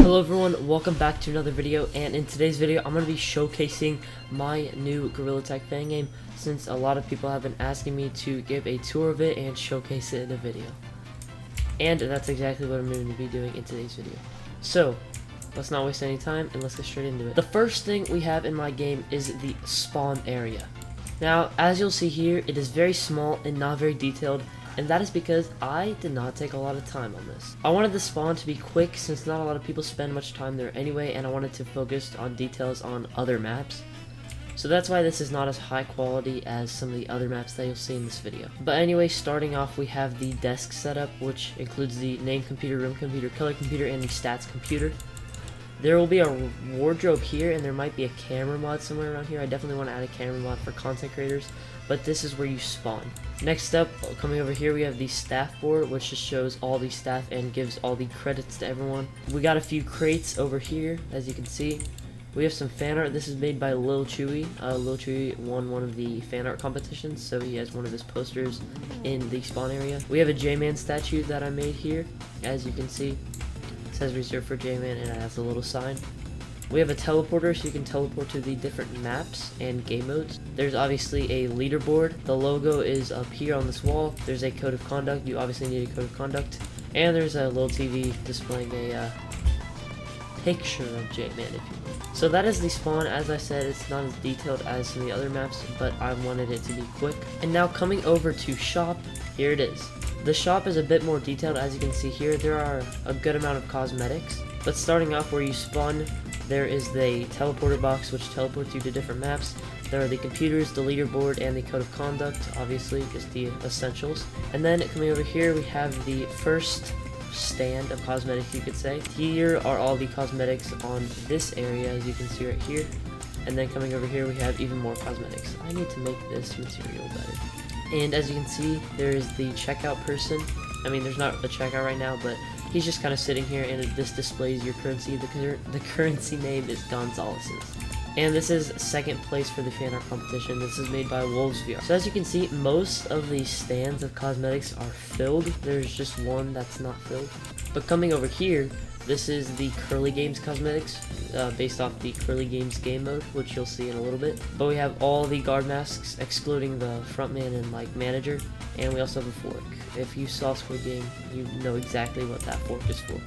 Hello everyone, welcome back to another video, and in today's video I'm going to be showcasing my new gorillatag fangame, since a lot of people have been asking me to give a tour of it and showcase it in a video. And that's exactly what I'm going to be doing in today's video. So, let's not waste any time and let's get straight into it. The first thing we have in my game is the spawn area. Now, as you'll see here, it is very small and not very detailed, and that is because I did not take a lot of time on this. I wanted the spawn to be quick since not a lot of people spend much time there anyway, and I wanted to focus on details on other maps. So that's why this is not as high quality as some of the other maps that you'll see in this video. But anyway, starting off we have the desk setup, which includes the name computer, room computer, color computer, and the stats computer. There will be a wardrobe here, and there might be a camera mod somewhere around here. I definitely want to add a camera mod for content creators, but this is where you spawn. Next up, coming over here, we have the staff board, which just shows all the staff and gives all the credits to everyone. We got a few crates over here, as you can see. We have some fan art. This is made by Lil Chewy. Lil Chewy won one of the fan art competitions, so he has one of his posters in the spawn area. We have a J-Man statue that I made here, as you can see. It says reserved for J-Man, and it has a little sign. We have a teleporter, so you can teleport to the different maps and game modes. There's obviously a leaderboard. The logo is up here on this wall. There's a code of conduct. You obviously need a code of conduct. And there's a little TV displaying a picture of J-Man, if you will. So that is the spawn. As I said, it's not as detailed as some of the other maps, but I wanted it to be quick. And now coming over to shop, here it is. The shop is a bit more detailed. As you can see here, there are a good amount of cosmetics. But starting off where you spawn, there is the teleporter box, which teleports you to different maps. There are the computers, the leaderboard, and the code of conduct, obviously, just the essentials. And then coming over here, we have the first stand of cosmetics, you could say. Here are all the cosmetics on this area, as you can see right here. And then coming over here, we have even more cosmetics. I need to make this material better. And as you can see, there is the checkout person. I mean, there's not a checkout right now, but he's just kind of sitting here, and this displays your currency. The currency name is Gonzalez's. And this is second place for the fan art competition. This is made by Wolves VR. So as you can see, most of the stands of cosmetics are filled. There's just one that's not filled. But coming over here, this is the Curly Games cosmetics, based off the Curly Games game mode, which you'll see in a little bit. But we have all the guard masks, excluding the frontman and like manager, and we also have a fork. If you saw Squid Game, you know exactly what that fork is for.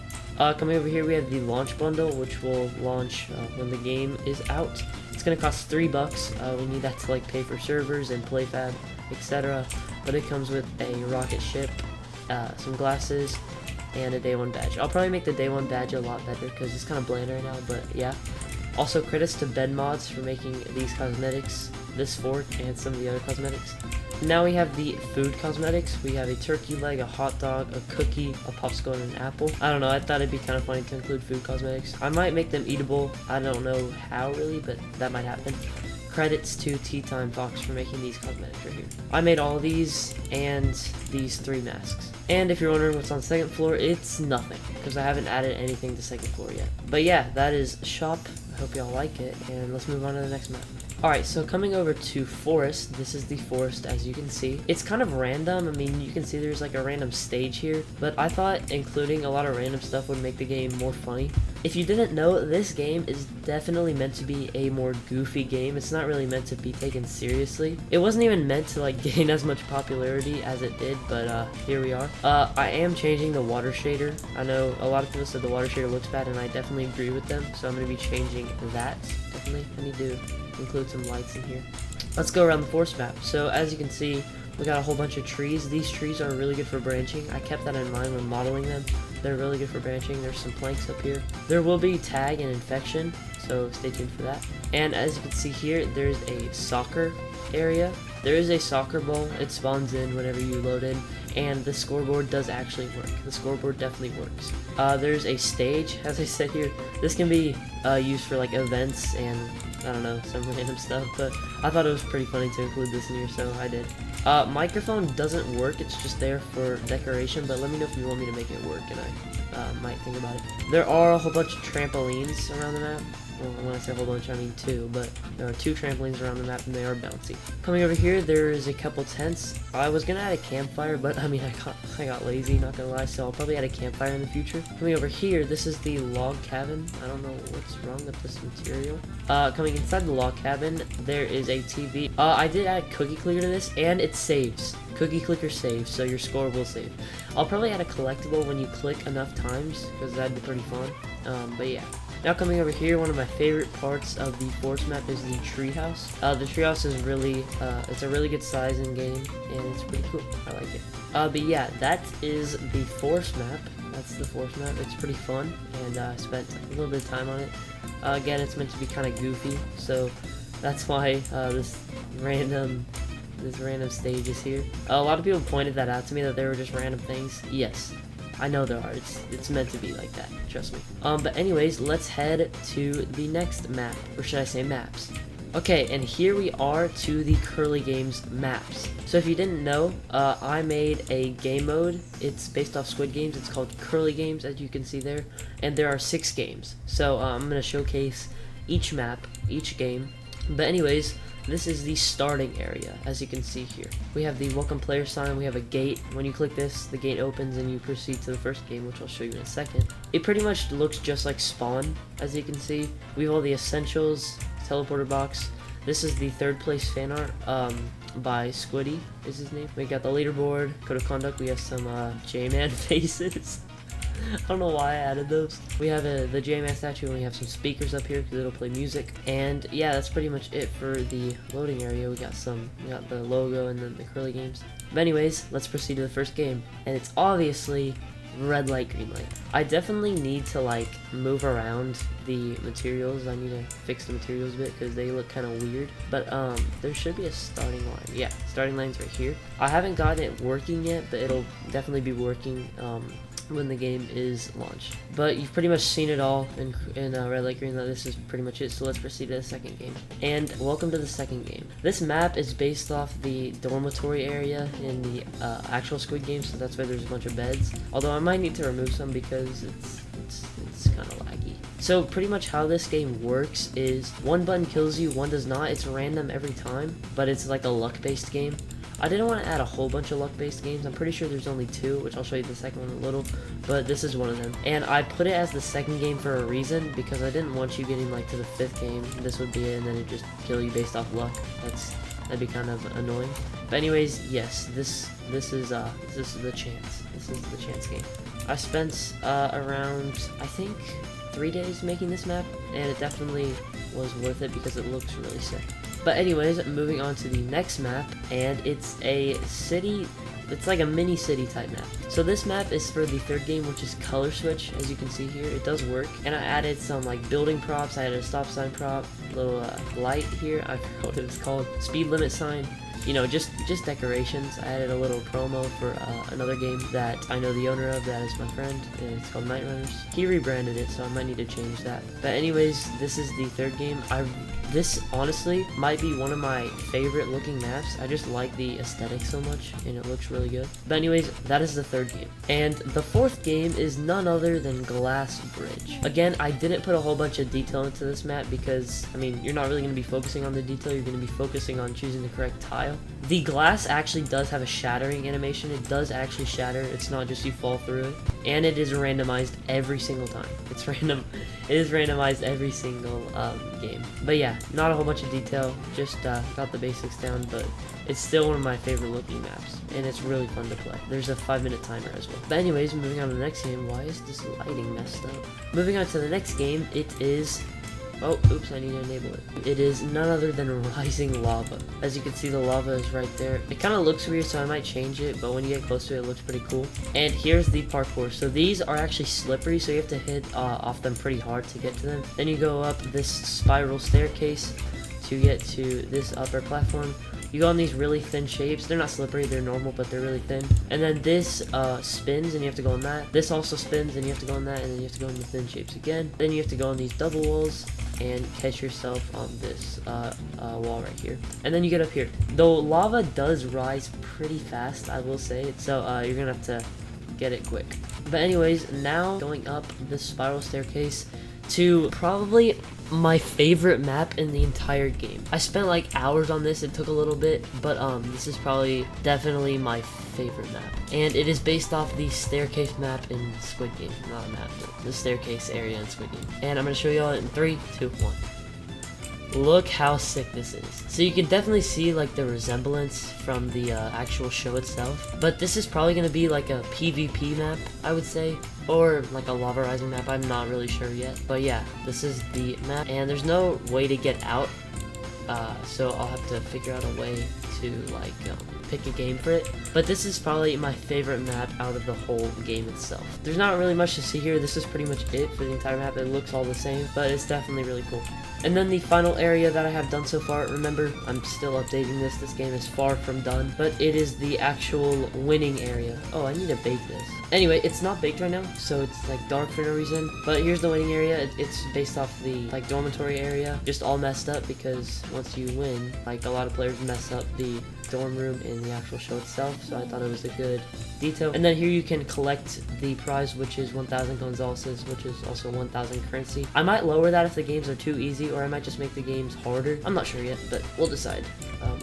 Coming over here, we have the launch bundle, which will launch when the game is out. It's gonna cost $3. We need that to like pay for servers and playfab, etc. But it comes with a rocket ship, some glasses, and a day one badge. I'll probably make the day one badge a lot better because it's kind of bland right now, but yeah. Also, credits to Bed Mods for making these cosmetics, this fork, and some of the other cosmetics. Now we have the food cosmetics. We have a turkey leg, a hot dog, a cookie, a popsicle, and an apple. I don't know, I thought it'd be kind of funny to include food cosmetics. I might make them eatable. I don't know how really, but that might happen. Credits to Tea Time Fox for making these cosmetics right here. I made all of these and these 3 masks. And if you're wondering what's on the second floor, it's nothing, because I haven't added anything to second floor yet. But yeah, that is shop. I hope y'all like it, and let's move on to the next map. Alright, so coming over to forest, this is the forest, as you can see. It's kind of random. I mean, you can see there's like a random stage here, but I thought including a lot of random stuff would make the game more funny. If you didn't know, this game is definitely meant to be a more goofy game. It's not really meant to be taken seriously. It wasn't even meant to like gain as much popularity as it did, but here we are. I am changing the water shader. I know a lot of people said the water shader looks bad, and I definitely agree with them, so I'm going to be changing that. Definitely, I need to include some lights in here. Let's go around the forest map. So as you can see, we got a whole bunch of trees. These trees are really good for branching. I kept that in mind when modeling them. They're really good for branching. There's some planks up here. There will be tag and infection, so stay tuned for that. And as you can see here, there's a soccer area. There is a soccer ball. It spawns in whenever you load in, and the scoreboard does actually work. The scoreboard definitely works. There's a stage, as I said here. This can be used for like events and I don't know, some random stuff, but I thought it was pretty funny to include this in here, so I did. Microphone doesn't work, it's just there for decoration, but let me know if you want me to make it work, and I might think about it. There are a whole bunch of trampolines around the map, Well, when I say a whole bunch, I mean 2, but there are 2 trampolines around the map and they are bouncy. Coming over here, there is a couple tents. I was gonna add a campfire, but I mean, I got lazy, not gonna lie, so I'll probably add a campfire in the future. Coming over here, this is the log cabin. I don't know what's wrong with this material. Coming inside the log cabin, there is a TV. I did add cookie clicker to this, and it saves. Cookie clicker saves, so your score will save. I'll probably add a collectible when you click enough times, because that'd be pretty fun. But yeah. Now coming over here, one of my favorite parts of the forest map is the treehouse. The treehouse is really, it's a really good size in game, and it's pretty cool. I like it. But yeah, that is the forest map. That's the forest map. It's pretty fun, and I spent a little bit of time on it. Again, it's meant to be kind of goofy, so that's why this random stage is here. A lot of people pointed that out to me, that they were just random things. Yes, I know there are. It's meant to be like that. Trust me. But anyways, let's head to the next map, or should I say maps? Okay, and here we are to the Curly Games maps. So if you didn't know, I made a game mode. It's based off Squid Games. It's called Curly Games, as you can see there. And there are 6 games. So I'm going to showcase each map, each game. But anyways, this is the starting area, as you can see here. We have the welcome player sign, we have a gate. When you click this, the gate opens and you proceed to the first game, which I'll show you in a second. It pretty much looks just like Spawn, as you can see. We have all the essentials, teleporter box. This is the 3rd place fan art by Squiddy, is his name. We got the leaderboard, code of conduct, we have some J-Man faces. I don't know why I added those. We have the J-Man statue, and we have some speakers up here because it'll play music. And yeah, that's pretty much it for the loading area. We got the logo and then the Curly Games. But anyways, let's proceed to the first game. And it's obviously red light, green light. I definitely need to like move around the materials. I need to fix the materials a bit because they look kind of weird. But there should be a starting line. Yeah, starting line's right here. I haven't gotten it working yet, but it'll definitely be working when the game is launched. But you've pretty much seen it all in red light green light. This is pretty much it, so let's proceed to the second game. And welcome to the second game. This map is based off the dormitory area in the actual Squid Game, so that's why there's a bunch of beds, although I might need to remove some because it's kind of laggy. So pretty much how this game works is one button kills you, one does not. It's random every time, but it's like a luck based game. I didn't want to add a whole bunch of luck-based games. I'm pretty sure there's only 2, which I'll show you the second one in a little, but this is one of them. And I put it as the second game for a reason, because I didn't want you getting like to the 5th game. This would be it, and then it just kill you based off luck. That'd be kind of annoying. But anyways, yes, this is the chance. This is the chance game. I spent around, I think, 3 days making this map, and it definitely was worth it because it looks really sick. But anyways, moving on to the next map, and it's a city, it's like a mini city type map. So this map is for the 3rd game, which is color switch, as you can see here. It does work, and I added some like building props. I added a stop sign prop, little light here, I forgot what it was called, speed limit sign. You know, just decorations. I added a little promo for another game that I know the owner of, that is my friend. It's called Night Runners. He rebranded it, so I might need to change that. But anyways, this is the 3rd game. This honestly might be one of my favorite looking maps. I just like the aesthetic so much, and it looks really good. But anyways, that is the 3rd game. And the 4th game is none other than Glass Bridge. Again, I didn't put a whole bunch of detail into this map because, I mean, you're not really going to be focusing on the detail. You're going to be focusing on choosing the correct tile. The glass actually does have a shattering animation. It does actually shatter. It's not just you fall through it. And it is randomized every single time. It's random. It is randomized every single game. But yeah, not a whole bunch of detail. Just got the basics down, but it's still one of my favorite looking maps, and it's really fun to play. There's a 5-minute timer as well. But anyways, moving on to the next game. Why is this lighting messed up? Moving on to the next game, it is... Oh, oops, I need to enable it. It is none other than Rising Lava. As you can see, the lava is right there. It kind of looks weird, so I might change it, but when you get close to it, it looks pretty cool. And here's the parkour. So these are actually slippery, so you have to hit off them pretty hard to get to them. Then you go up this spiral staircase to get to this upper platform. You go on these really thin shapes. They're not slippery, they're normal, but they're really thin. And then this spins, and you have to go on that. This also spins, and you have to go on that, and then you have to go on the thin shapes again. Then you have to go on these double walls and catch yourself on this wall right here. And then you get up here. Though lava does rise pretty fast, I will say, so you're gonna have to get it quick. But anyways, now going up this spiral staircase to probably my favorite map in the entire game. I spent like hours on this. It took a little bit, but this is probably definitely my favorite map, and it is based off the staircase map in Squid Game. Not a map, but the staircase area in Squid Game. And I'm gonna show y'all in 3, 2, 1. Look how sick this is. So you can definitely see like the resemblance from the actual show itself, but this is probably going to be like a PvP map, I would say, or like a lava rising map. I'm not really sure yet, but yeah, this is the map, and there's no way to get out, so I'll have to figure out a way to like pick a game for it. But this is probably my favorite map out of the whole game itself. There's not really much to see here. This is pretty much it for the entire map. It looks all the same, but it's definitely really cool. And then the final area that I have done so far, remember, I'm still updating this. This game is far from done, but it is the actual winning area. Oh, I need to bake this. Anyway, it's not baked right now, so it's like dark for no reason. But here's the winning area. It's based off the like dormitory area, just all messed up because once you win, like a lot of players mess up the dorm room in the actual show itself, so I thought it was a good detail. And then here you can collect the prize, which is 1,000 Gonzaleses, which is also 1,000 currency. I might lower that if the games are too easy, or I might just make the games harder. I'm not sure yet, but we'll decide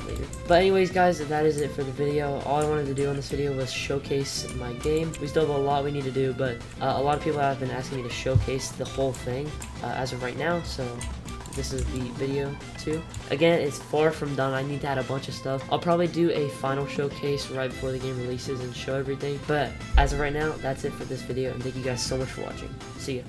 later. But anyways, guys, that is it for the video. All I wanted to do on this video was showcase my game. We still have a lot we need to do, but a lot of people have been asking me to showcase the whole thing as of right now, so this is the video too. Again, it's far from done. I need to add a bunch of stuff. I'll probably do a final showcase right before the game releases and show everything, but as of right now, that's it for this video, and thank you guys so much for watching. See ya.